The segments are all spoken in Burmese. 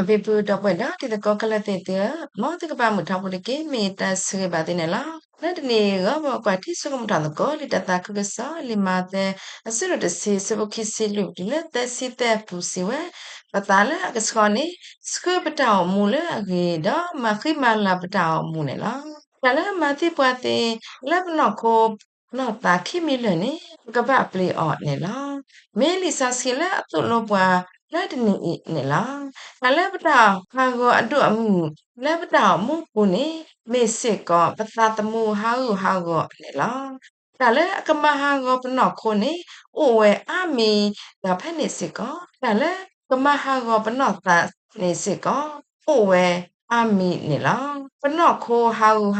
People đọc bài đó thì ta có cái là tiền tía món thứ ba một thằng body game mi ta sửa bà tiền này là nên thì gõ vào quả thì số một thằng có đi ta có cái số li mà te sửa được xí số khi xí lúc đi lên ta xí ta phụ xí vậy và ta là cái số này sửa bắt đầu mua là cái đó mà khi mà là bắt đầu mua này là ta là mà thì qua thì là nó có nó ta khi mi lên này cái bà play out này là mấy lisa xí là tụi nó qua là đi này là Kalebda hago adu amu lebda mu puni meseko patatamu hago nela dale kama hago pno khoni owe ami da phanisiko dale kama hago pno ta nisiko owe ami nela pno kho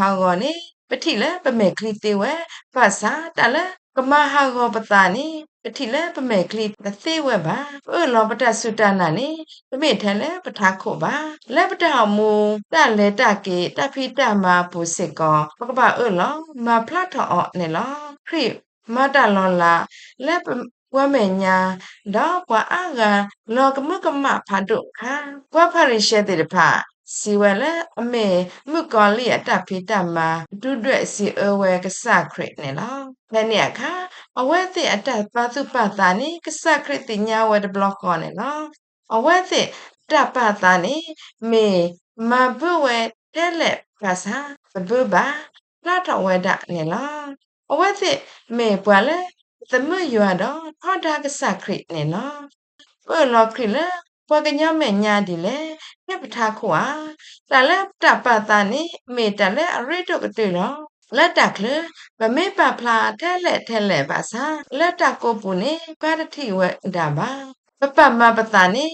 hago ni ပတိလဲပမေကလီတေဝဲပါစာတလဲကမဟာဂောပတာနိပတိလဲပမေကလီတသေးဝဲပါအလောပတဆုတနာနိပမေထဲလဲပထာခုပါလဲပတဟမူတလဲတကေတဖိတမပုစစ်ကောပကပလောမဖလတ်ထောနေလောခရိမတလောလာလဲဝမေညာတော့ကွာအာဂါလောကမကမဖာဒုခာကွာဖရိရှေတေဖာစီဝဲလဲအမေမြကောလီအတဖိတမဒုဒွဲ့စီအဝဲကစခရစ်နေလောလဲနေအခါအဝဲတိအတပါစုပတာနိကစခရစ်တင်ညာဝဲဒဘလော့ကောနေလောအဝဲတိတပတာနိမေမဘဝဲတဲလက်ပါစာဘဘာလာတော့ဝဲဒနေလောအဝဲတိမေပွာလဲသမယွာတော့ထောဒါကစခရစ်နေလောလောခရစ်လဲပွာကညမဲညာဒီလေညပထားခွာတလဲတပတာနိမေတလဲအရိတော့ကတိလောလက်တကလမမေပဖလာထဲလဲပါစာလက်တကိုပူနေပါတတိဝဲဒါပါပမပတာနိ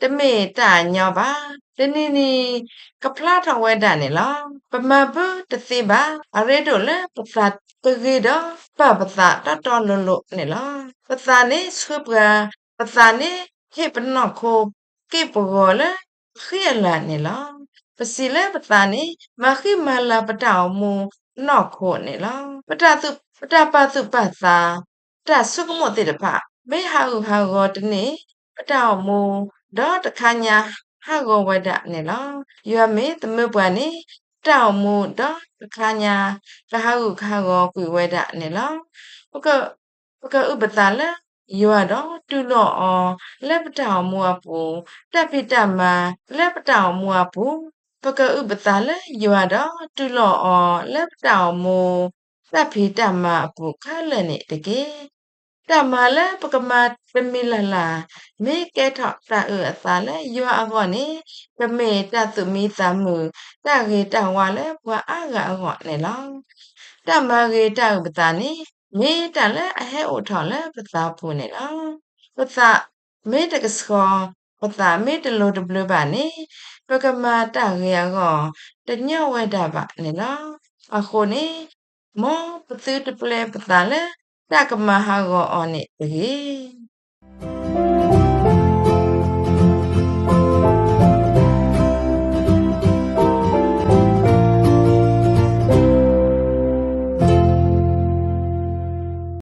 တမေတညောပါတနီနီကဖလာထဝဲဒါနေလောပမဘတသိပါအရိတော့လဲပဖလာပဂေတော့ပတာတော်လို့နေလောပတာနိဆုပကပတာနိဟေပနောခိုကေပဂောလခေလာနေလောပစီလဲပတာနိမခိမလာပတောင်မူနော့ခိုနေလောပတတုပတပတုပသာတဆုကမောတေတဖမေဟာဂောတနေပတောင်မူဒေါတခညာဟာဂောဝဒနေလောယမေတမေပွားနေတောင်မူဒေါတခညာကဟာဟုခါဂောကွေဝဒနေလောပကဥပတာလယောတော့တူလောလက်ပတောင်မူအပူတက်ပိတမလက်ပတောင်မူအပူပကဥပတာလယောတော့တူလောလက်ပတောင်မူတက်ဖိတမအပူခါလနေတကေတမလဲပကမပမီလလာမေကဲထောက်တာအသာလဲယောအကောနေပမေတသူမီသမူတကေတဝါလဲဘွာအာဂအကောနေလောတမကေတဥပတာနေမေတလဲအဟဲအိုထော်လဲပသာဖူနေလောပသာမေတကစခောပသာမေတလိုတဘလပါနေပကမတကေအကောတညဝဲတာပါနေလောအခုနေမောပသူတပလဲပသာလဲတကမဟာကောအောနေတကေ